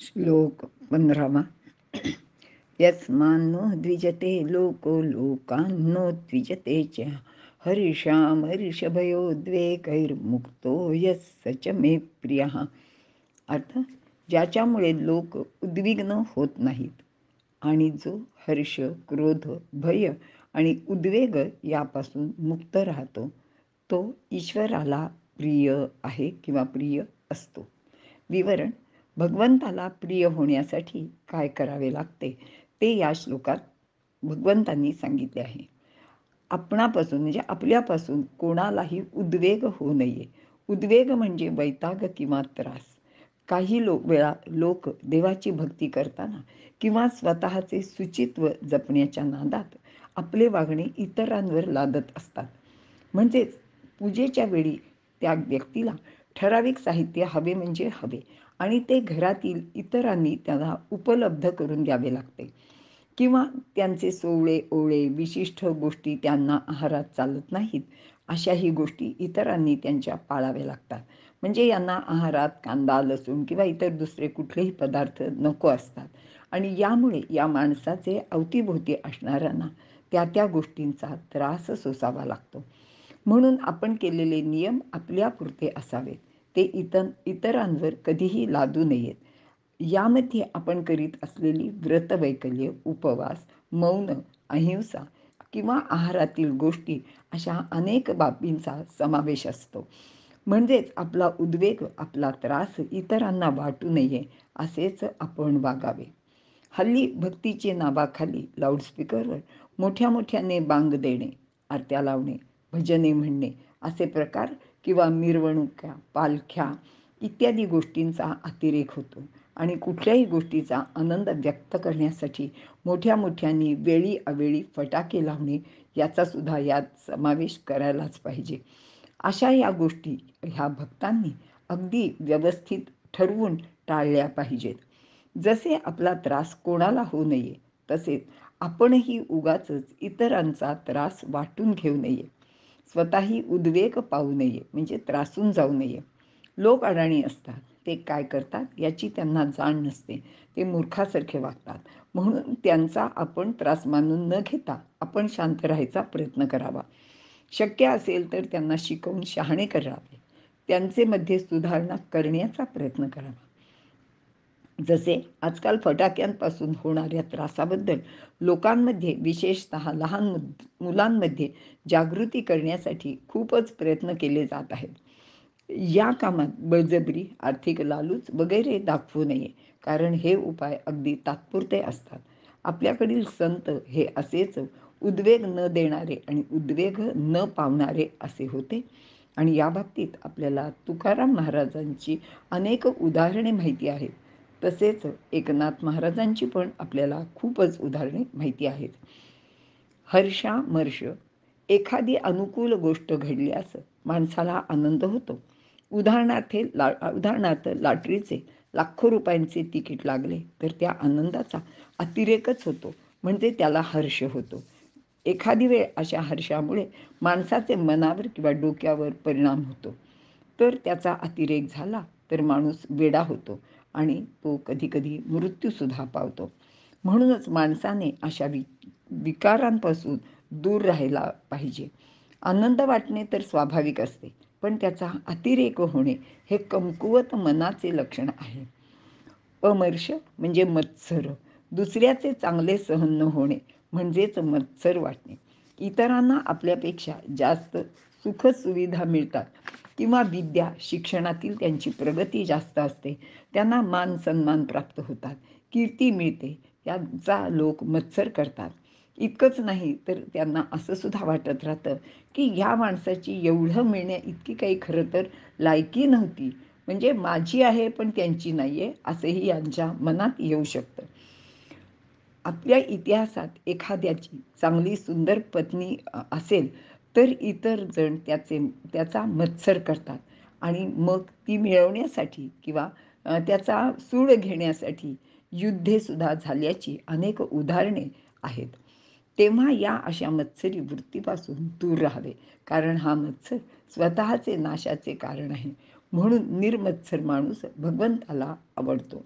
श्लोक 15वा. यस्मान्नो द्विजते लोको लोकान्नो द्विजते च हर्षामर्षभयोद्वेगैर्मुक्तो यः स च मे प्रियः. अर्थ, ज्याच्यामुळे लोक उद्विग्न होत नाहीत आणि जो हर्ष, क्रोध, भय आणि उद्वेग यापासून मुक्त राहतो तो ईश्वराला प्रिय आहे किंवा प्रिय असतो. विवरण: भगवंताला प्रिय होण्यासाठी काय करावे लागते ते या श्लोकात भगवंतांनी सांगितले आहे. आपणापासून म्हणजे आपल्यापासून कोणालाही उद्वेग होऊ नये. उद्वेग म्हणजे वैताग किंवा त्रास. काही वेळा लोक देवाची भक्ती करताना किंवा स्वतःचे शुचित्व जपण्याच्या नादात आपले वागणे इतरांवर लादत असतात. म्हणजेच पूजेच्या वेळी त्या व्यक्तीला ठराविक साहित्य हवे म्हणजे हवे आणि ते घरातील इतरांनी त्याला उपलब्ध करून द्यावे लागते. किंवा त्यांचे सोवळे ओळे विशिष्ट गोष्टी त्यांना आहारात चालत नाहीत, अशाही गोष्टी इतरांनी त्यांच्या पाळाव्या लागतात. म्हणजे यांना आहारात कांदा, लसूण किंवा इतर दुसरे कुठलेही पदार्थ नको असतात आणि यामुळे या माणसाचे अवतीभोवती असणाऱ्यांना त्या त्या गोष्टींचा त्रास सोसावा लागतो. म्हणून आपण केलेले नियम आपल्यापुरते असावेत, ते इतरांवर कधीही लादू नयेत. यामध्ये आपण करीत असलेली व्रतवैकल्य, उपवास, मौन, अहिंसा किंवा आहारातील गोष्टी अशा अनेक बाबींचा समावेश असतो. म्हणजेच आपला उद्वेग, आपला त्रास इतरांना वाटू नये असेच आपण वागावे. हल्ली भक्तीचे नावाखाली लाऊडस्पीकरवर मोठ्या मोठ्याने बांग देणे, आरत्या लावणे, भजने म्हणणे असे प्रकार किंवा मिरवणुका, पालख्या इत्यादी गोष्टींचा अतिरेक होतो आणि कुठल्याही गोष्टीचा आनंद व्यक्त करण्यासाठी मोठ्या मोठ्यांनी वेळी अवेळी फटाके लावणे याचा सुद्धा यात समावेश करायलाच पाहिजे. अशा या गोष्टी ह्या भक्तांनी अगदी व्यवस्थित ठरवून टाळल्या पाहिजेत. जसे आपला त्रास कोणाला होऊ नये तसेच आपणही उगाचच इतरांचा त्रास वाटून घेऊ नये. स्वतःही उद्वेग पाहू नये म्हणजे त्रासून जाऊ नये. लोक अडाणी असतात, ते काय करतात याची त्यांना जाण नसते, ते मूर्खासारखे वागतात. म्हणून त्यांचा आपण त्रास मानून न घेता आपण शांत राहायचा प्रयत्न करावा. शक्य असेल तर त्यांना शिकवून शहाणे करावे, त्यांचे मध्ये सुधारणा करण्याचा प्रयत्न करावा. जसे आजकाल फटाक्यांपासून होणाऱ्या त्रासाबद्दल लोकांमध्ये विशेषतः लहान मुलांमध्ये जागृती करण्यासाठी खूपच प्रयत्न केले जात आहेत. या कामात बळजबरी, आर्थिक लालूच वगैरे दाखवू नये, कारण हे उपाय अगदी तात्पुरते असतात. आपल्याकडील संत हे असेच उद्वेग न देणारे आणि उद्वेग न पावणारे असे होते. आणि या बाबतीत आपल्याला तुकाराम महाराजांची अनेक उदाहरणे माहिती आहेत. तसेच एकनाथ महाराजांची पण आपल्याला खूपच उदाहरणे माहिती आहेत. हर्षामर्ष, एखादी अनुकूल गोष्ट घडल्यास माणसाला आनंद होतो. उदाहरणार्थ लॉटरीचे लाखो रुपयांचे तिकीट लागले तर त्या आनंदाचा अतिरेकच होतो, म्हणजे त्याला हर्ष होतो. एखादी वेळ अशा हर्षामुळे माणसाचे मनावर किंवा डोक्यावर परिणाम होतो, तर त्याचा अतिरेक झाला तर माणूस वेडा होतो आणि तो कधीकधी मृत्यूसुद्धा पावतो. म्हणूनच माणसाने अशा विकारांपासून दूर राहायला पाहिजे. आनंद वाटणे तर स्वाभाविक असते, पण त्याचा अतिरेक होणे हे कमकुवत मनाचे लक्षण आहे. अमर्ष म्हणजे मत्सर, दुसऱ्याचे चांगले सहन न होणे म्हणजेच मत्सर वाटणे. इतरांना आपल्यापेक्षा जास्त सुखसुविधा मिळतात किंवा विद्या शिक्षणातील त्यांची प्रगती जास्त असते, त्यांना मान सन्मान प्राप्त होतात, कीर्ती मिळते, याचा लोक मत्सर करतात. इतकंच नाही तर त्यांना असं सुद्धा वाटत राहतं की ह्या माणसाची एवढं मिळण्या इतकी काही खरं तर लायकी नव्हती, म्हणजे माझी आहे पण त्यांची नाही आहे, असंही यांच्या मनात येऊ शकतं. आपल्या इतिहासात एखाद्याची चांगली सुंदर पत्नी असेल तर इतर जण त्याचा मत्सर करतात आणि मग ती मिळवण्यासाठी किंवा त्याचा सूड घेण्यासाठी युद्धेसुद्धा झाल्याची अनेक उदाहरणे आहेत. तेव्हा या अशा मत्सरी वृत्तीपासून दूर राहावे, कारण हा मत्सर स्वतःचे नाशाचे कारण आहे. म्हणून निर्मत्सर माणूस भगवंताला आवडतो.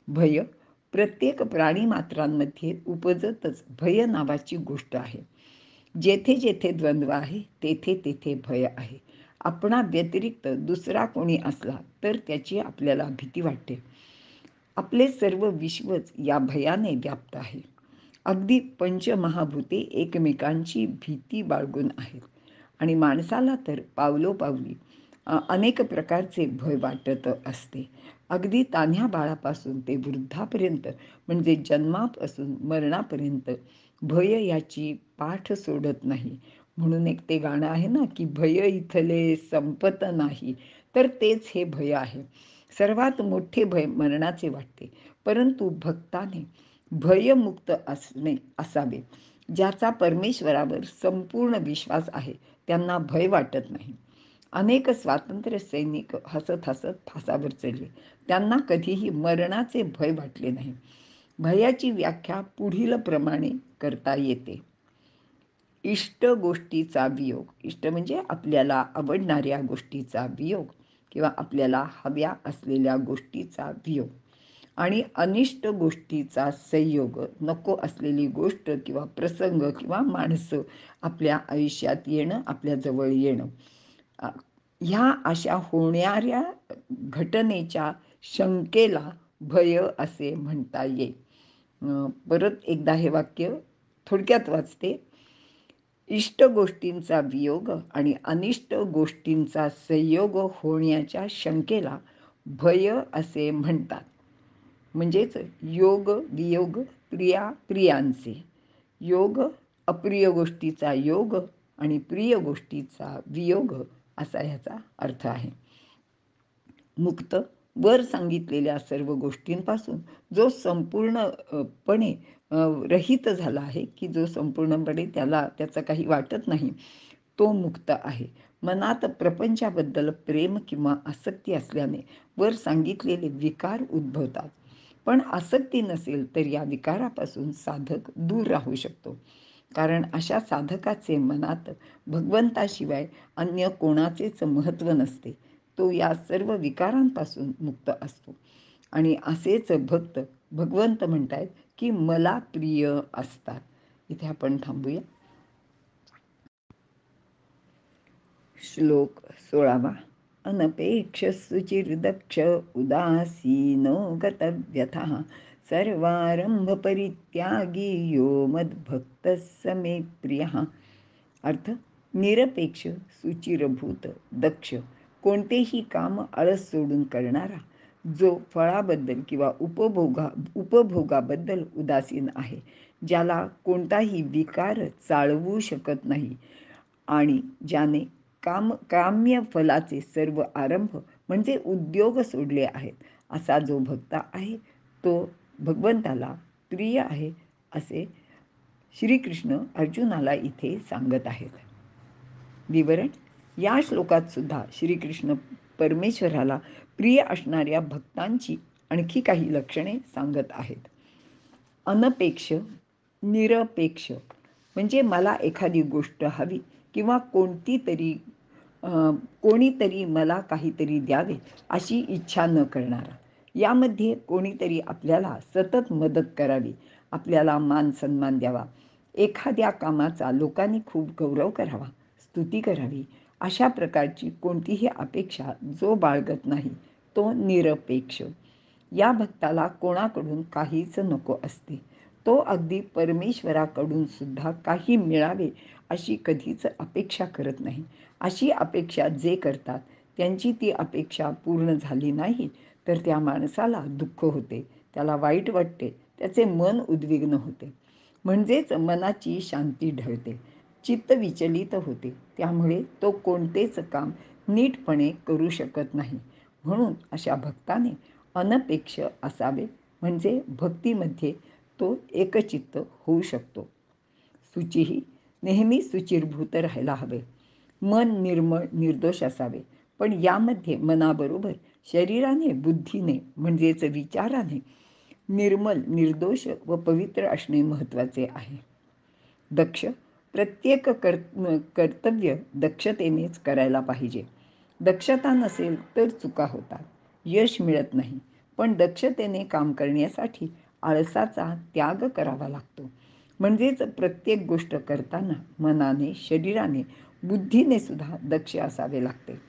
भय प्रत्येक प्राणीमात्रांमध्ये उपजतच भय नावाची गोष्ट आहे. जेथे जेथे द्वंद्व आहे तेथे तेथे भय आहे. आपणा व्यतिरिक्त दुसरा कोणी असला तर त्याची आपल्याला भीती वाटते. आपले सर्व विश्वच या भयाने व्याप्त आहे. अगदी पंचमहाभूते एकमेकांची भीती बाळगून आहेत आणि माणसाला तर पावलोपावली अनेक प्रकारचे भय वाटत असते. अगदी तान्ह्या बाळापासून ते वृद्धापर्यंत म्हणजे जन्मापासून मरणापर्यंत भय याची पाठ सोडत नाही. म्हणून एक ते गाणं आहे ना, की भय इथले संपत नाही, तर तेच हे भय आहे. सर्वात मोठे भय मरणाचे वाटते, परंतु भक्ताने भयमुक्त असावे. ज्याचा परमेश्वरावर संपूर्ण विश्वास आहे त्यांना भय वाटत नाही. अनेक स्वातंत्र्य सैनिक हसत हसत फासावर चढले, त्यांना कधीही मरणाचे भय वाटले नाही. भयाची व्याख्या पुढील प्रमाणे करता येते. इष्ट गोष्टीचा वियोग, इष्ट म्हणजे आपल्याला आवडणाऱ्या गोष्टीचा वियोग किंवा आपल्याला हव्या असलेल्या गोष्टीचा वियोग, आणि अनिष्ट गोष्टीचा संयोग, नको असलेली गोष्ट किंवा प्रसंग किंवा माणसं आपल्या आयुष्यात येणं, आपल्या जवळ येणं. ह्या अशा होणाऱ्या घटनेच्या शंकेला भय असे म्हणता येईल. परत एकदा हे वाक्य थोडक्यात वाचते. इष्ट गोष्टींचा वियोग आणि अनिष्ट गोष्टींचा संयोग होण्याच्या शंकेला भय असे म्हणतात. म्हणजेच योग वियोग, प्रिया प्रियांचे योग, अप्रिय गोष्टीचा योग आणि प्रिय गोष्टीचा वियोग असा ह्याचा अर्थ आहे. मुक्त वर सांगितलेल्या सर्व गोष्टींपासून जो संपूर्णपणे रहित झाला आहे, की जो संपूर्णपणे त्याचा काही वाटत नाही, तो मुक्त आहे. मनात प्रपंचाबद्दल प्रेम किंवा आसक्ती असल्याने वर सांगितलेले विकार उद्भवतात. पण आसक्ती नसेल तर या विकारापासून साधक दूर राहू शकतो. कारण अशा साधकाचे मनात भगवंताशिवाय अन्य कोणाचेच महत्त्व नसते. तो या सर्व विकारांपासून मुक्त असतो. आणि असेच भक्त भगवंत म्हणतायत की मला प्रिय असतात. इथे आपण थांबूया. श्लोक 16. अनपेक्ष सुचिर्दक्ष उदासीनो गतव्यथः सर्वारंभ परित्यागी यो मद्भक्तः स मे प्रियः. अर्थ: निरपेक्ष, सुचिरभूत, दक्ष, कोणतेही काम आळस सोडून करणारा, जो फळाबद्दल किंवा उपभोगाबद्दल उदासीन आहे, ज्याला कोणताही विकार चाळवू शकत नाही आणि ज्याने काम्य फलाचे सर्व आरंभ म्हणजे उद्योग सोडले आहेत, असा जो भक्त आहे तो भगवंताला प्रिय आहे, असे श्रीकृष्ण अर्जुनाला इथे सांगत आहेत. विवरण: या श्लोकात सुद्धा श्रीकृष्ण परमेश्वराला प्रिय असणाऱ्या भक्तांची आणखी काही लक्षणे सांगत आहेत. अनपेक्ष, निरपेक्ष म्हणजे मला एखादी गोष्ट हवी किंवा कोणीतरी मला काहीतरी द्यावे अशी इच्छा न करणारा. यामध्ये कोणीतरी आपल्याला सतत मदत करावी, आपल्याला मान सन्मान द्यावा, एखाद्या कामाचा लोकांनी खूप गौरव करावा, स्तुती करावी, अशा प्रकारची कोणतीही अपेक्षा जो बाळगत नाही तो निरपेक्ष. या भक्ताला कोणाकडून काहीच नको असते. तो अगदी परमेश्वराकडून सुद्धा काही मिळावे अशी कधीच अपेक्षा करत नाही. अशी अपेक्षा जे करतात त्यांची ती अपेक्षा पूर्ण झाली नाही तर त्या माणसाला दुःख होते, त्याला वाईट वाटते, त्याचे मन उद्विग्न होते, म्हणजेच मनाची शांती ढळते, चित्त विचलित होते. त्यामुळे तो कोणतेच काम नीटपणे करू शकत नाही. म्हणून अशा भक्ताने अनपेक्ष असावे, म्हणजे भक्तीमध्ये तो एकचित्त होऊ शकतो. सुचीही नेहमी सुचिरभूत राहायला हवे. मन निर्मळ निर्दोष असावे, पण यामध्ये मनाबरोबर शरीराने, बुद्धीने म्हणजेच विचाराने निर्मल, निर्दोष व पवित्र असणे महत्त्वाचे आहे. दक्ष प्रत्येक कर्तव्य दक्षतेनेच करायला पाहिजे. दक्षता नसेल तर चुका होतात, यश मिळत नाही. पण दक्षतेने काम करण्यासाठी आळसाचा त्याग करावा लागतो. म्हणजेच प्रत्येक गोष्ट करताना मनाने, शरीराने, बुद्धीने सुद्धा दक्ष असावे लागते.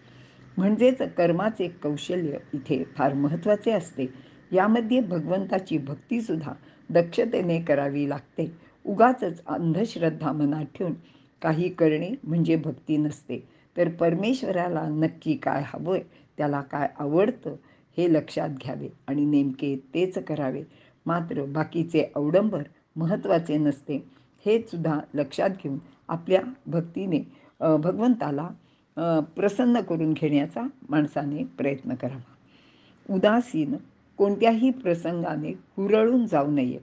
म्हणजेच कर्माचे कौशल्य इथे फार महत्त्वाचे असते. यामध्ये भगवंताची भक्तीसुद्धा दक्षतेने करावी लागते. उगाचच अंधश्रद्धा मनात ठेवून काही करणे म्हणजे भक्ती नसते. तर परमेश्वराला नक्की काय हवंय, त्याला काय आवडतं हे लक्षात घ्यावे आणि नेमके तेच करावे. मात्र बाकीचे अवडंबर महत्त्वाचे नसते हे सुद्धा लक्षात घेऊन आपल्या भक्तीने भगवंताला प्रसन्न करून घेण्याचा माणसाने प्रयत्न करावा. उदासीन कोणत्याही प्रसंगाने हुरळून जाऊ नये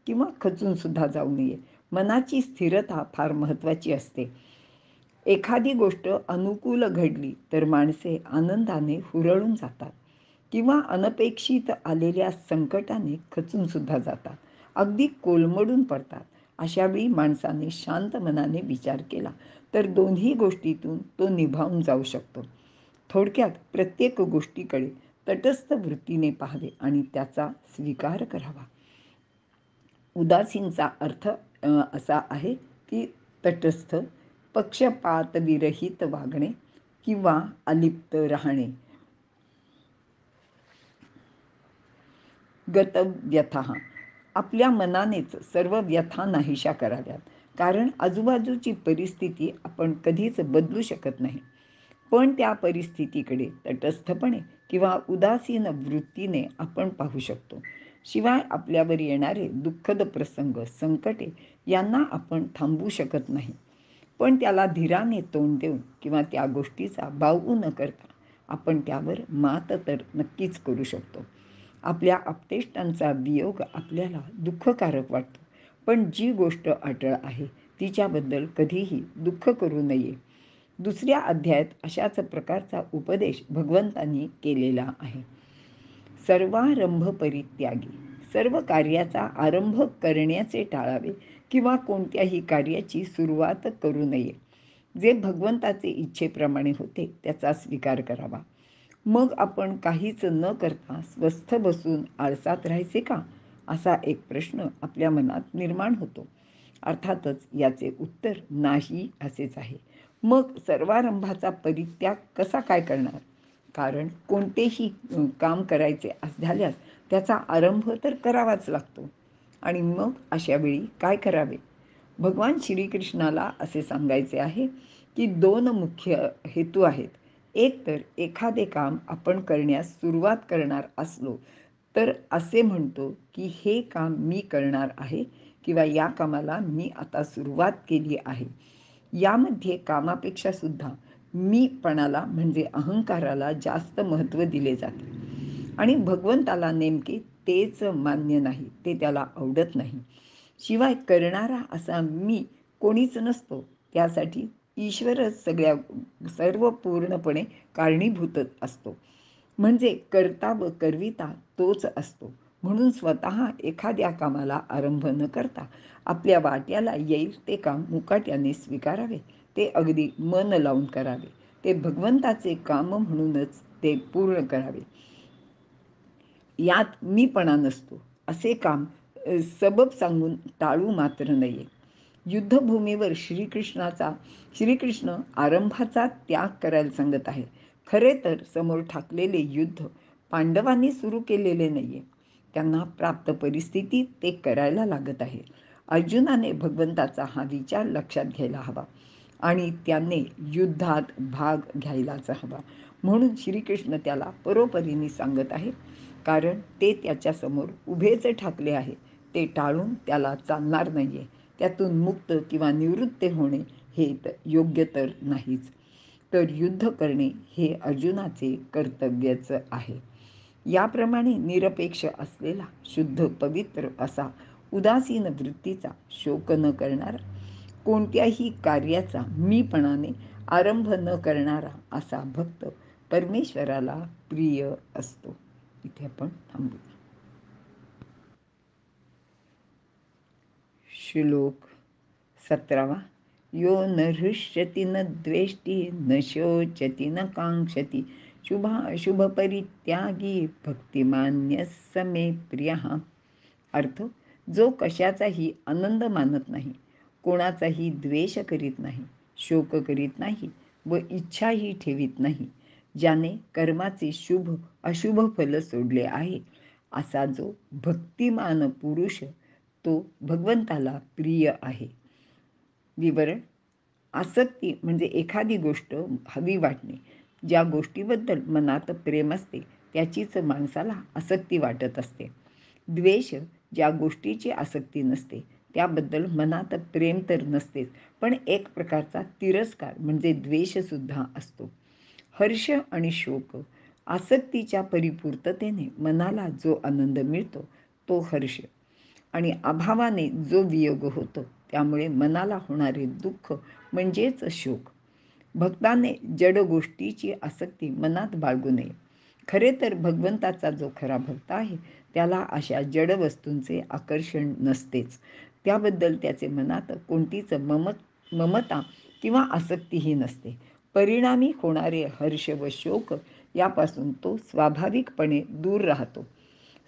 किंवा खचून सुद्धा जाऊ नये. मनाची स्थिरता फार महत्त्वाची असते. एखादी गोष्ट अनुकूल घडली तर माणसे आनंदाने हुरळून जातात किंवा अनपेक्षित आलेल्या संकटाने खचून सुद्धा जातात, अगदी कोलमडून पडतात. अशावेळी माणसाने शांत मनाने विचार केला तर दोन्ही गोष्टीतून तो निभावून जाऊ शकतो. थोडक्यात प्रत्येक गोष्टीकडे तटस्थ वृत्तीने पाहावे आणि त्याचा स्वीकार करावा. उदासीनचा अर्थ असा आहे की तटस्थ, पक्षपातविरहित वागणे किंवा अलिप्त राहणे. गतव्यथा आपल्या मनानेच सर्व व्यथा नाहीशा कराव्यात, कारण आजूबाजूची परिस्थिती आपण कधीच बदलू शकत नाही. पण त्या परिस्थितीकडे तटस्थपणे किंवा उदासीन वृत्तीने आपण पाहू शकतो. शिवाय आपल्यावर येणारे दुःखद प्रसंग, संकटे यांना आपण थांबवू शकत नाही. पण त्याला धीराने तोंड देऊन किंवा त्या गोष्टीचा बावू न करता आपण त्यावर मात तर नक्कीच करू शकतो. आपल्या आप्तेष्टांचा वियोग आपल्याला दुःखकारक वाटतो, पण जी गोष्ट अटळ आहे तिच्याबद्दल कधीही दुःख करू नये. दुसऱ्या अध्यायात अशाच प्रकारचा उपदेश भगवंतांनी केलेला आहे. सर्वारंभ परित्यागी, सर्व कार्याचा आरंभ करण्याचे टाळावे किंवा कोणत्याही कार्याची सुरुवात करू नये. जे भगवंताचे इच्छेप्रमाणे होते त्याचा स्वीकार करावा. मग आपण काहीच न करता स्वस्थ बसून आळसात राहायचे का, असा एक प्रश्न आपल्या मनात निर्माण होतो. अर्थातच याचे उत्तर नाही असेच आहे. मग सर्वारंभाचा परित्याग कसा काय करणार? कारण कोणतेही काम करायचे झाल्यास त्याचा आरंभ तर करावाच लागतो. आणि मग अशा वेळी काय करावे? भगवान श्रीकृष्णाला असे सांगायचे आहे की दोन मुख्य हेतू आहेत. एक तर एखादे काम आपण करण्यास सुरुवात करणार असलो तर असे म्हणतो की हे काम मी करणार आहे किंवा या कामाला मी आता सुरुवात केली आहे. यामध्ये कामापेक्षा सुद्धा मीपणाला म्हणजे अहंकाराला जास्त महत्त्व दिले जाते आणि भगवंताला नेमके तेच मान्य नाही, ते त्याला आवडत नाही. शिवाय करणारा असा मी कोणीच नसतो, त्यासाठी ईश्वरच सर्व पूर्णपणे कारणीभूत असतो. म्हणजे करता व करविता तोच असतो. म्हणून स्वतः एखाद्या कामाला आरंभ न करता आपल्या वाट्याला येईल ते काम मुकाट्याने स्वीकारावे. ते अगदी मन लावून करावे. ते भगवंताचे काम म्हणूनच ते पूर्ण करावे. यात मीपणा नसतो. असे काम सबब सांगून टाळू मात्र नये. युद्धभूमीवर श्रीकृष्ण आरंभाचा त्याग करायला सांगत आहे. खरे तर समोर ठाकलेले युद्ध पांडवांनी सुरू केलेले नाहीये. त्यांना प्राप्त परिस्थितीत ते करायला लागत आहे. अर्जुनाने भगवंताचा हा विचार लक्षात घ्यायला हवा आणि त्याने युद्धात भाग घ्यायलाच हवा. म्हणून श्रीकृष्ण त्याला परोपरीने सांगत आहे, कारण ते त्याच्यासमोर उभेच ठाकले आहे. ते टाळून त्याला चालणार नाहीये. त्यातून मुक्त किंवा निवृत्त होणे हे योग्य तर नाहीच. तर युद्ध करणे हे अर्जुनाचे कर्तव्यच आहे. याप्रमाणे निरपेक्ष असलेला, शुद्ध पवित्र असा, उदासीन वृत्तीचा, शोक न करणारा, कोणत्याही कार्याचा मीपणाने आरंभ न करणारा असा भक्त परमेश्वराला प्रिय असतो. इथे आपण थांबू. श्लोक 17. यो न हृष्यति न द्वेष्टि न शोचति न कांक्षति शुभपरित्यागी भक्तिमान्य समे प्रियः. अर्थ, जो कशाचाही आनंद मानत नाही, कोणाचाही द्वेष करीत नाही, शोक करीत नाही व इच्छाही ठेवीत नाही, ज्याने कर्माचे शुभ अशुभ फल सोडले आहे, असा जो भक्तिमान पुरुष तो भगवंताला प्रिय आहे. विवरण: आसक्ती म्हणजे एखादी गोष्ट हवी वाटणे. ज्या गोष्टीबद्दल मनात प्रेम असते त्याचीच माणसाला आसक्ती वाटत असते. द्वेष, ज्या गोष्टीची आसक्ती नसते त्याबद्दल मनात प्रेम तर नसतेच, पण एक प्रकारचा तिरस्कार म्हणजे द्वेषसुद्धा असतो. हर्ष आणि शोक, आसक्तीच्या परिपूर्ततेने मनाला जो आनंद मिळतो तो हर्ष, आणि अभावाने जो वियोग होतो त्यामुळे मनाला होणारे दुःख म्हणजेच शोक. भक्ताने जड गोष्टीची आसक्ती मनात बाळगू नये. खरे तर भगवंताचा जो खरा भक्त आहे त्याला अशा जड वस्तूंचे आकर्षण नसतेच. त्याबद्दल त्याचे मनात कोणतीच ममता किंवा आसक्तीही नसते. परिणामी होणारे हर्ष व शोक यापासून तो स्वाभाविकपणे दूर राहतो.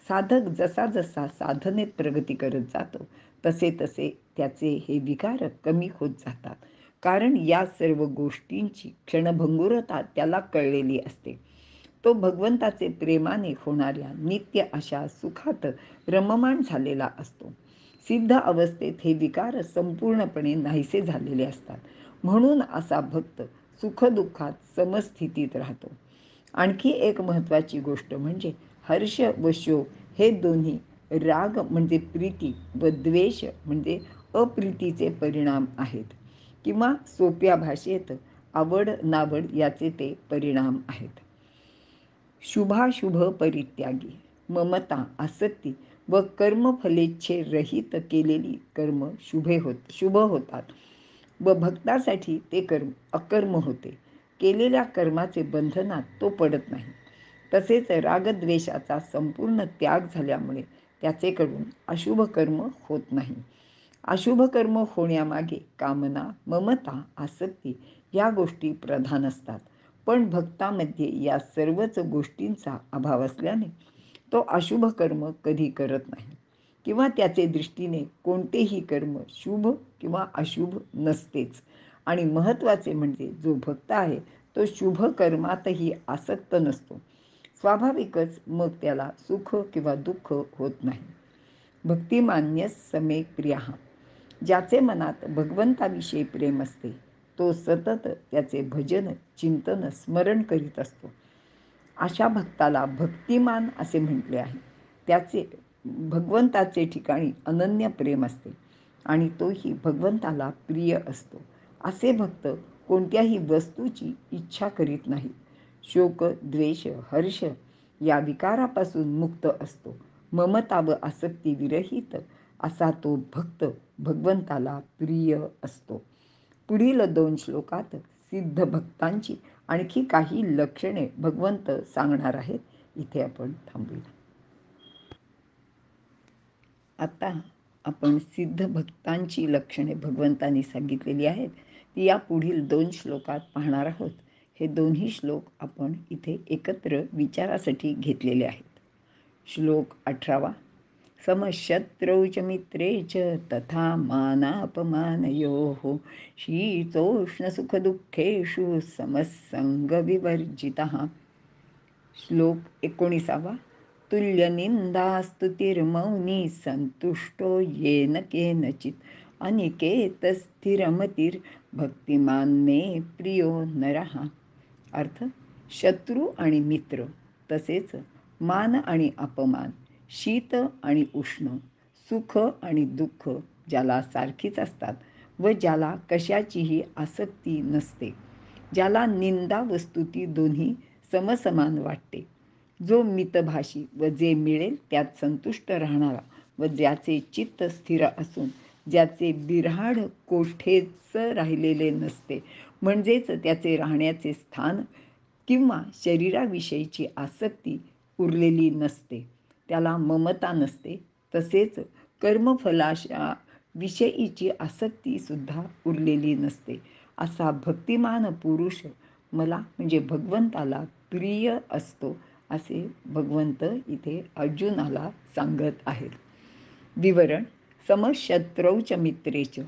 साधक जसा जसा साधनेत प्रगती करत जातो तसे तसे त्याचे हे विकार कमी होत जातात. कारण या सर्व गोष्टींची क्षणभंगुरता त्याला कळलेली असते. तो भगवंताचे प्रेमाने होणाऱ्या नित्य अशा सुखात रममाण झालेला असतो. सिद्ध अवस्थेत हे विकार संपूर्णपणे नाहीसे झालेले असतात. म्हणून असा भक्त सुखदुःखात समस्थितीत राहतो. आणखी एक महत्त्वाची गोष्ट म्हणजे हर्ष व शोक हे दोन्ही राग म्हणजे प्रीती व द्वेष म्हणजे अप्रीतीचे परिणाम आहेत, किंवा सोप्या भाषेत आवड नावड याचे ते परिणाम आहेत. शुभाशुभ परित्यागी, ममता, आसक्ती व कर्मफलेच्छे रहित केलेली कर्म शुभ होतात व भक्तासाठी ते कर्म अकर्म होते. केलेल्या कर्माचे बंधनात तो पडत नाही. तसेच रागद्वेषाचा संपूर्ण त्याग झाल्यामुळे त्याचेकडून अशुभ कर्म होत नाही. अशुभ कर्म होण्यामागे कामना, ममता, आसक्ती या गोष्टी प्रधान असतात. पण भक्तामध्ये या सर्वच गोष्टींचा अभाव असल्याने तो अशुभ कर्म कधी करत नाही, किंवा त्याचे दृष्टीने कोणतेही कर्म शुभ किंवा अशुभ नसतेच. आणि महत्त्वाचे म्हणजे जो भक्त आहे तो शुभ कर्मातही आसक्त नसतो. स्वाभाविकच मग त्याला सुख किंवा दुःख होत नाही. भक्तिमान्य समे प्रियः, ज्याचे मनात भगवंताविषयी प्रेम असते तो सतत त्याचे भजन, चिंतन, स्मरण करीत असतो. अशा भक्ताला भक्तिमान असे म्हटले आहे. त्याचे भगवंताचे ठिकाणी अनन्य प्रेम असते आणि तोही भगवंताला प्रिय असतो. असे भक्त कोणत्याही वस्तूची इच्छा करीत नाहीत. शोक, द्वेष, हर्ष या विकारापासून मुक्त असतो. ममता व आसक्ती विरहित असा तो भक्त भगवंताला प्रिय असतो. पुढील 2 श्लोकात सिद्ध भक्तांची आणखी काही लक्षणे भगवंत सांगणार आहेत. इथे आपण थांबूया. आता आपण सिद्ध भक्तांची लक्षणे भगवंतांनी सांगितलेली आहेत ती या पुढील 2 श्लोकात पाहणार आहोत. हे दोन्ही श्लोक आपण इथे एकत्र विचारासाठी घेतलेले आहेत. श्लोक 18. समशत्रौ च मित्रे च तथा मानापमानयोः शीतोष्णसुखदुःखेषु समसंगविवर्जितः. श्लोक 19. तुल्यनिंदास्तुतिर्मौनी संतुष्टो येन केनचित् अनिकेतस्थिरमतिर्भक्तिमान मे प्रियो नरः. अर्थ, शत्रू आणि मित्र तसेच मान आणि अपमान, शीत आणि उष्ण, सुख आणि दुःख ज्याला सारखीच असतात व ज्याला कशाचीही आसक्ती नसते, ज्याला निंदा व स्तुती दोन्ही समसमान वाटते, जो मितभाषी व जे मिळेल त्यात संतुष्ट राहणारा व ज्याचे चित्त स्थिर असून ज्याचे बिऱ्हाड कोठेच राहिलेले नसते, म्हणजेच त्याचे राहण्याचे स्थान किंवा शरीराविषयीची आसक्ती उरलेली नसते, त्याला ममता नसते, तसेच कर्मफलाशा विषयीची आसक्तीसुद्धा उरलेली नसते, असा भक्तिमान पुरुष मला म्हणजे भगवंताला प्रिय असतो असे भगवंत इथे अर्जुनाला सांगत आहेत. विवरण. समशत्रौच मित्रेच.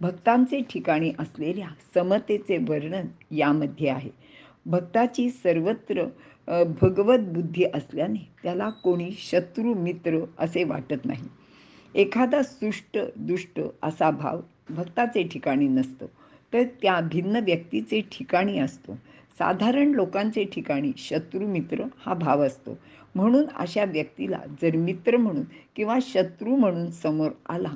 भक्तांचे ठिकाणी असलेल्या समतेचे वर्णन यामध्ये आहे. भक्ताची सर्वत्र भगवत बुद्धी असल्याने त्याला कोणी शत्रू मित्र असे वाटत नाही. एखादा सुष्ट दुष्ट असा भाव भक्ताचे ठिकाणी नसतो, तर त्या भिन्न व्यक्तीचे ठिकाणी असतो. साधारण लोकांचे ठिकाणी शत्रू मित्र हा भाव असतो. म्हणून अशा व्यक्तीला जर मित्र म्हणून किंवा शत्रू म्हणून समोर आला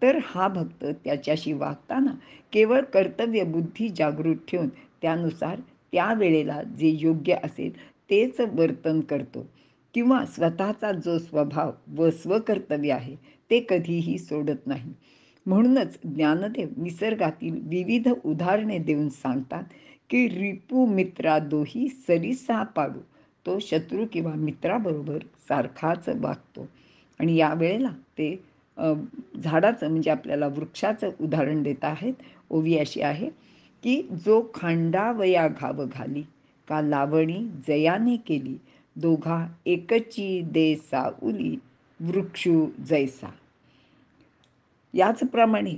तर हा भक्त त्याच्याशी वागताना केवळ कर्तव्य बुद्धी जागृत ठेवून त्यानुसार त्यावेळेला जे योग्य असेल तेच वर्तन करतो किंवा स्वतःचा जो स्वभाव व स्वकर्तव्य आहे ते कधीही सोडत नाही. म्हणूनच ज्ञानदेव निसर्गातील विविध उदाहरणे देऊन सांगतात की रिपू मित्रा दोही सरिसा पाडू. तो शत्रू किंवा मित्राबरोबर सारखाच वागतो. आणि यावेळेला ते झाडाचं म्हणजे आपल्याला वृक्षाचं उदाहरण देत आहेत. ओवी अशी आहे की जो खांडावया घाव घाली का लावणी जयाने केली दोघा एकची दे साउली वृक्षू जैसा. याचप्रमाणे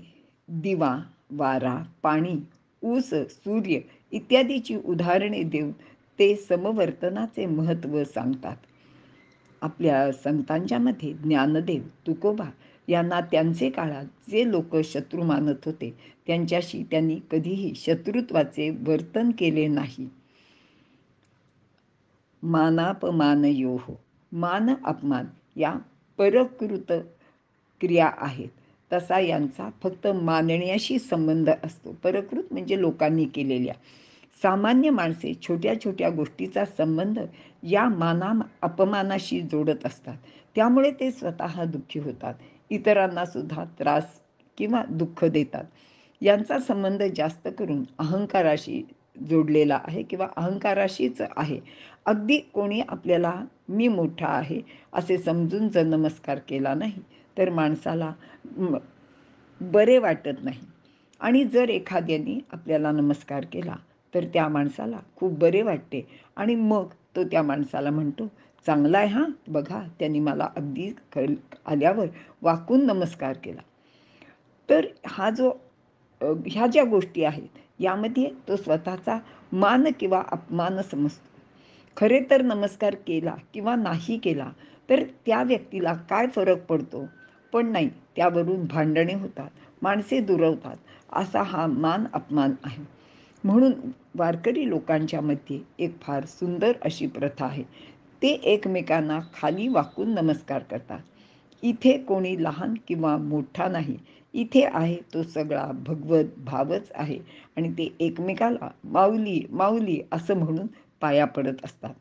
दिवा, वारा, पाणी, ऊस, सूर्य इत्यादीची उदाहरणे देऊन ते समवर्तनाचे महत्त्व सांगतात. आपल्या संतांच्या मध्ये ज्ञानदेव, तुकोबा यांना त्यांचे काळात जे लोक शत्रू मानत होते त्यांच्याशी त्यांनी कधीही शत्रुत्वाचे वर्तन केले नाही. मानापमानयोः. मान अपमान या परकृत क्रिया आहेत. तसा यांचा फक्त मानण्याशी संबंध असतो. परकृत म्हणजे लोकांनी केलेल्या. सामान्य माणसे छोट्या छोट्या गोष्टीचा संबंध या माना अपमानाशी जोडत असतात. त्यामुळे ते स्वतः दुःखी होतात, इतरांना सुद्धा त्रास किंवा दुःख देतात. यांचा संबंध जास्त करून अहंकाराशी जोडलेला आहे किंवा अहंकाराशीच आहे. अगदी कोणी आपल्याला मी मोठा आहे असे समजून जर नमस्कार केला नाही तर माणसाला बरे वाटत नाही. आणि जर एखाद्याने आपल्याला नमस्कार केला तर त्या माणसाला खूप बरे वाटते आणि मग तो त्या माणसाला म्हणतो, चांगला आहे हां, बघा त्यांनी मला अगदी आल्यावर वाकून नमस्कार केला. तर ह्या ज्या गोष्टी आहेत यामध्ये तो स्वतःचा मान किंवा अपमान समजतो. खरे तर नमस्कार केला किंवा नाही केला तर त्या व्यक्तीला काय फरक पडतो, पण नाही, त्यावरून भांडणे होतात, माणसे दुरावतात. असा हा मान अपमान आहे. म्हणून वारकरी लोकांच्या मध्ये एक फार सुंदर अशी प्रथा आहे. ते एकमेकांना खाली वाकून नमस्कार करतात. इथे कोणी लहान किंवा मोठा नाही, इथे आहे तो सगळा भगवत भावच आहे आणि ते एकमेकाला माऊली माऊली असं म्हणून पाया पडत असतात.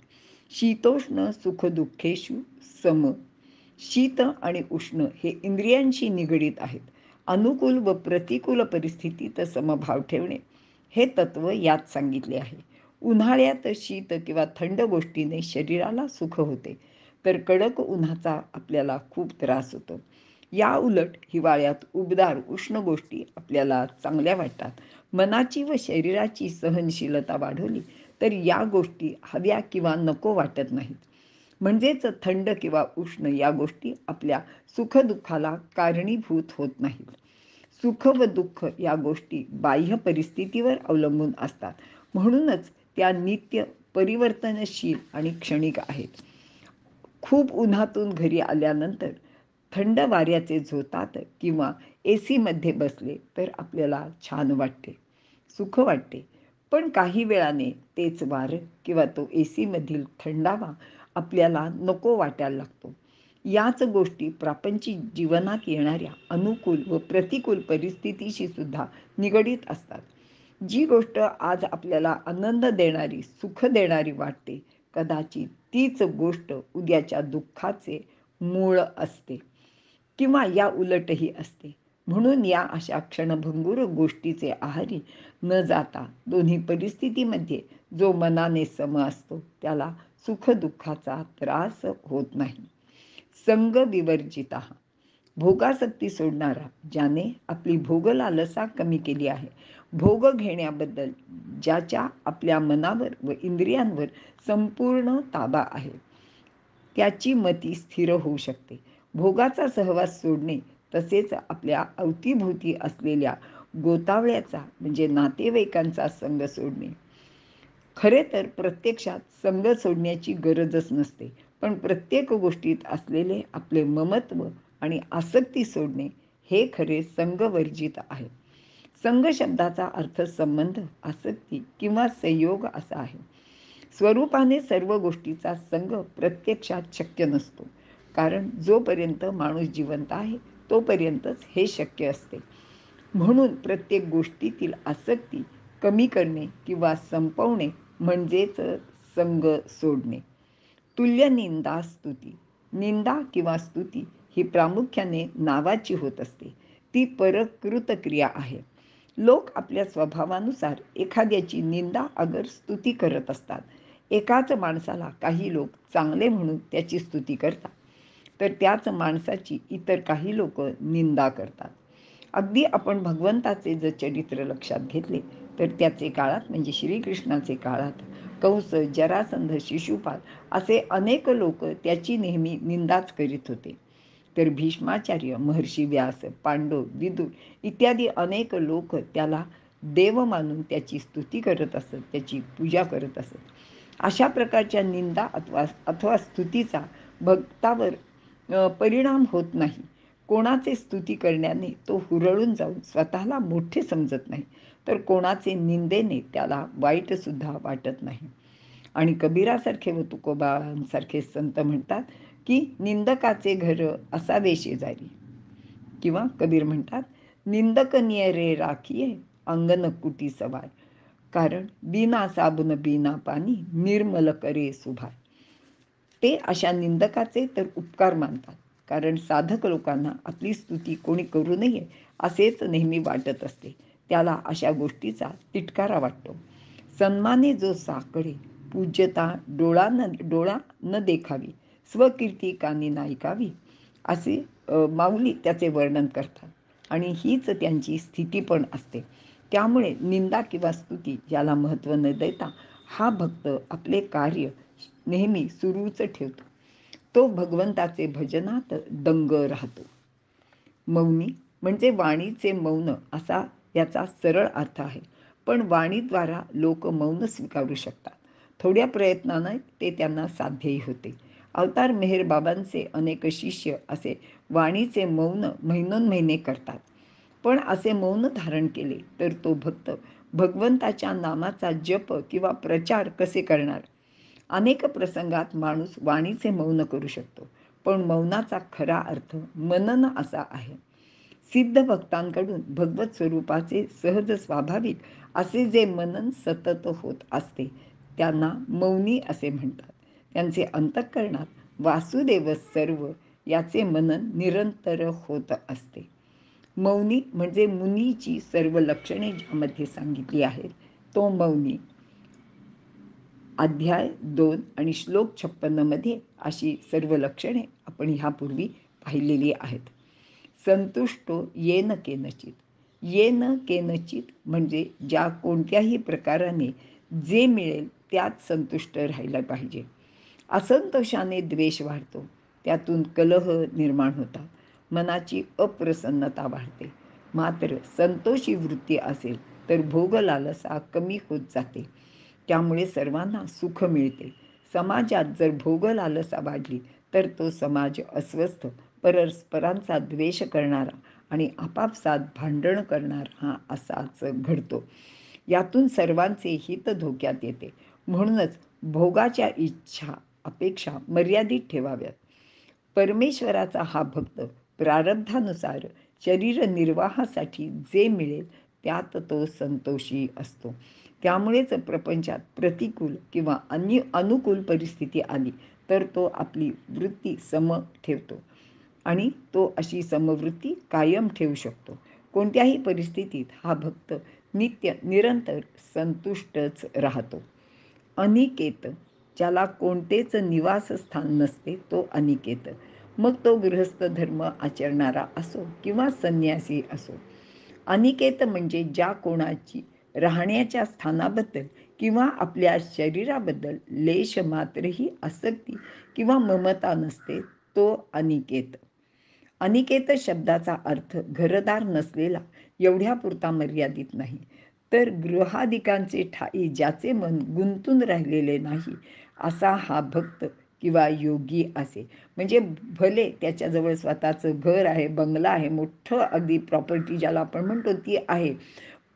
शीतोष्ण सुखदुःखेषु सम. शीत आणि उष्ण हे इंद्रियांशी निगडीत आहेत. अनुकूल व प्रतिकूल परिस्थितीत समभाव ठेवणे हे तत्व यात सांगितले आहे. उन्हाळ्यात शीत किंवा थंड गोष्टीने शरीराला सुख होते, तर कडक उन्हाचा आपल्याला खूप त्रास होतो. या उलट हिवाळ्यात उबदार उष्ण गोष्टी आपल्याला चांगल्या वाटतात. मनाची व शरीराची सहनशीलता वाढवली तर या गोष्टी हव्या किंवा नको वाटत नाहीत. म्हणजेच थंड किंवा उष्ण या गोष्टी आपल्या सुखदुःखाला कारणीभूत होत नाहीत. सुख व दुःख या गोष्टी बाह्य परिस्थितीवर अवलंबून असतात. म्हणूनच त्या नित्य परिवर्तनशील आणि क्षणिक आहेत. खूप उन्हातून घरी आल्यानंतर थंड वाऱ्याचे झोतात किंवा AC मध्ये बसले तर आपल्याला छान वाटते, सुख वाटते. पण काही वेळाने तेच वारं किंवा तो AC मधील थंडावा आपल्याला नको वाटायला लागतो. याच गोष्टी प्रापंचिक जीवनात येणाऱ्या अनुकूल व प्रतिकूल परिस्थितीशी सुद्धा निगडीत असतात. जी गोष्ट आज आपल्याला आनंद देणारी, सुख देणारी वाटते, कदाचित तीच गोष्ट उद्याच्या दुःखाचे मूळ असते किंवा या उलटही असते. म्हणून या अशा क्षणभंगुर गोष्टीचे आहारी न जाता दोन्ही परिस्थितीमध्ये जो मनाने सम असतो त्याला सुखदुःखाचा त्रास होत नाही. संग विवर्जिता. भोगासक्ती सोडणारा, ज्याने आपली भोगलालसा कमी केली आहे भोग घेण्याबद्दल ज्याच्या आपल्या मनावर व इंद्रियांवर संपूर्ण ताबा आहे त्याची मती स्थिर होऊ शकते. भोगाचा सहवास सोडणे तसेच आपल्या अवतीभोवती असलेल्या गोतावळ्याचा म्हणजे नातेवाईकांचा संग सोडणे. खरे तर प्रत्यक्षात संग सोडण्याची गरजच नसते, पण प्रत्येक गोष्टीत असलेले आपले ममत्व आणि आसक्ती सोडणे हे खरे संगवर्जित आहे. संग शब्दाचा अर्थ संबंध, आसक्ती किंवा संयोग असा आहे. स्वरूपाने सर्व गोष्टीचा संग प्रत्यक्षात शक्य नसतो, कारण जोपर्यंत माणूस जिवंत आहे तोपर्यंतच हे शक्य असते. म्हणून प्रत्येक गोष्टीतील आसक्ती कमी करणे किंवा संपवणे म्हणजेच संग सोडणे. तुल्य निंदा स्तुती. निंदा किंवा स्तुती ही प्रामुख्याने नावाची होत असते. ती परकृत क्रिया आहे. लोक आपल्या स्वभावानुसार एखाद्याची निंदा अगर स्तुती करत असतात. एकाच माणसाला काही लोक चांगले म्हणून त्याची स्तुती करतात, तर त्याच माणसाची इतर काही लोक निंदा करतात. अगदी आपण भगवंताचे जर चरित्र लक्षात घेतले तर त्याचे काळात म्हणजे श्रीकृष्णाचे काळात कंस, जरासंध, शिशुपाल असे अनेक लोक त्याची नेहमी निंदाच करीत होते. तर भीष्माचार्य, महर्षी व्यास, पांडव, विदुर इत्यादी अनेक लोक त्याला देव मानून त्याची स्तुती करत असत, त्याची पूजा करत असत. अशा प्रकारच्या निंदा अथवा स्तुतीचा भक्तावर परिणाम होत नाही. कोणाचे स्तुती करण्याने तो हुरळून जाऊन स्वतःला मोठे समजत नाही, तर कोणाचे निंदेने त्याला वाईटसुद्धा वाटत नाही. आणि कबीरासारखे व तुकोबांसारखे संत म्हणतात की निंदकाचे घर असावे शेजारी. किंवा कबीर म्हणतात, निंदक नियरे राखिये अंगन कुटी सवार, कारण बिना साबुन बिना पाणी निर्मल करे सुभार. ते अशा निंदकाचे तर उपकार मानतात, कारण साधक लोकांना आपली स्तुती कोणी करू नये असेच नेहमी वाटत असते. त्याला अशा गोष्टीचा तिटकारा वाटतो. सन्माने जो साकडे पूज्यता डोळा न देखावी, स्वकीर्ती कानी नायकावी असे माऊली त्याचे वर्णन करतात. आणि हीच त्यांची स्थिती पण असते. त्यामुळे निंदा किंवा स्तुती याला महत्त्व न देता हा भक्त आपले कार्य नेहमी सुरूच ठेवतो. तो भगवंताचे भजनात दंग राहतो. मौनी म्हणजे वाणीचे मौन असा याचा सरळ अर्थ आहे. पण वाणीद्वारा लोक मौन स्वीकारू शकतात. थोड्या प्रयत्नाने ते त्यांना साध्यही होते. अवतार मेहर बाबांचे अनेक शिष्य असे वाणीचे मौन महिनोन्महिने करतात. पण असे मौन धारण केले तर तो भक्त भगवंताच्या नामाचा जप किंवा प्रचार कसे करणार? अनेक प्रसंगात माणूस वाणीचे मौन करू शकतो, पण मौनाचा खरा अर्थ मनन असा आहे. सिद्ध भक्तांकडून भगवत स्वरूपाचे सहज स्वाभाविक असे जे मनन सतत होत असते त्यांना मौनी असे म्हणतात. त्यांचे अंतःकरणात वासुदेव सर्व याचे मनन निरंतर होत असते. मौनी म्हणजे मुनीची सर्व लक्षणे ज्यामध्ये सांगितली आहेत तो मौनी. अध्याय 2 आणि श्लोक 56 मध्ये अशी सर्व लक्षणे आपण ह्यापूर्वी पाहिलेली आहेत. संतुष्टो येन केनचित. येन केनचित म्हणजे ज्या कोणत्याही प्रकाराने जे मिळेल त्यात संतुष्ट राहायला पाहिजे. असंतोषाने द्वेष वाढतो, त्यातून कलह निर्माण होतात, मनाची अप्रसन्नता वाढते. मात्र संतोषी वृत्ती असेल तर भोगलालसा कमी होत जाते, त्यामुळे सर्वांना सुख मिळते. समाजात जर भोगलालसा वाढली तर तो समाज अस्वस्थ, परस्परांचा द्वेष करणारा आणि आपापसात भांडण करणारा हा असाच घडतो. यातून सर्वांचे हित धोक्यात येते. म्हणूनच भोगाच्या इच्छा अपेक्षा मर्यादित ठेवाव्यात. परमेश्वराचा हा भक्त प्रारब्धानुसार शरीर निर्वाहासाठी जे मिळेल त्यात तो संतोषी असतो. त्यामुळेच प्रपंचात प्रतिकूल किंवा अनुकूल परिस्थिती आली तर तो आपली वृत्ती सम ठेवतो आणि तो अशी समवृत्ती कायम ठेवू शकतो. कोणत्याही परिस्थितीत हा भक्त नित्य निरंतर संतुष्टच राहतो. अनिकेत, ज्याला कोणतेच निवासस्थान नसते तो अनिकेत. मग तो गृहस्थ धर्म आचरणारा असो किंवा संन्यासी असो. अनिकेत म्हणजे ज्या कोणाची राहण्याच्या स्थानाबद्दल किंवा आपल्या शरीराबद्दल लेश मात्रही आसक्ती किंवा ममता नसते, तो अनिकेत. अनिकेत शब्दाचा अर्थ घरदार नसलेला एवढ्यापुरता मर्यादित नाही, तर गृहादिकांचे ठाई ज्याचे मन गुंतून राहिलेले नाही, असा हा भक्त किंवा योगी असे. म्हणजे भले त्याच्याजवळ स्वतःचं घर आहे, बंगला आहे, मोठं अगदी प्रॉपर्टी ज्याला आपण म्हणतो ती आहे,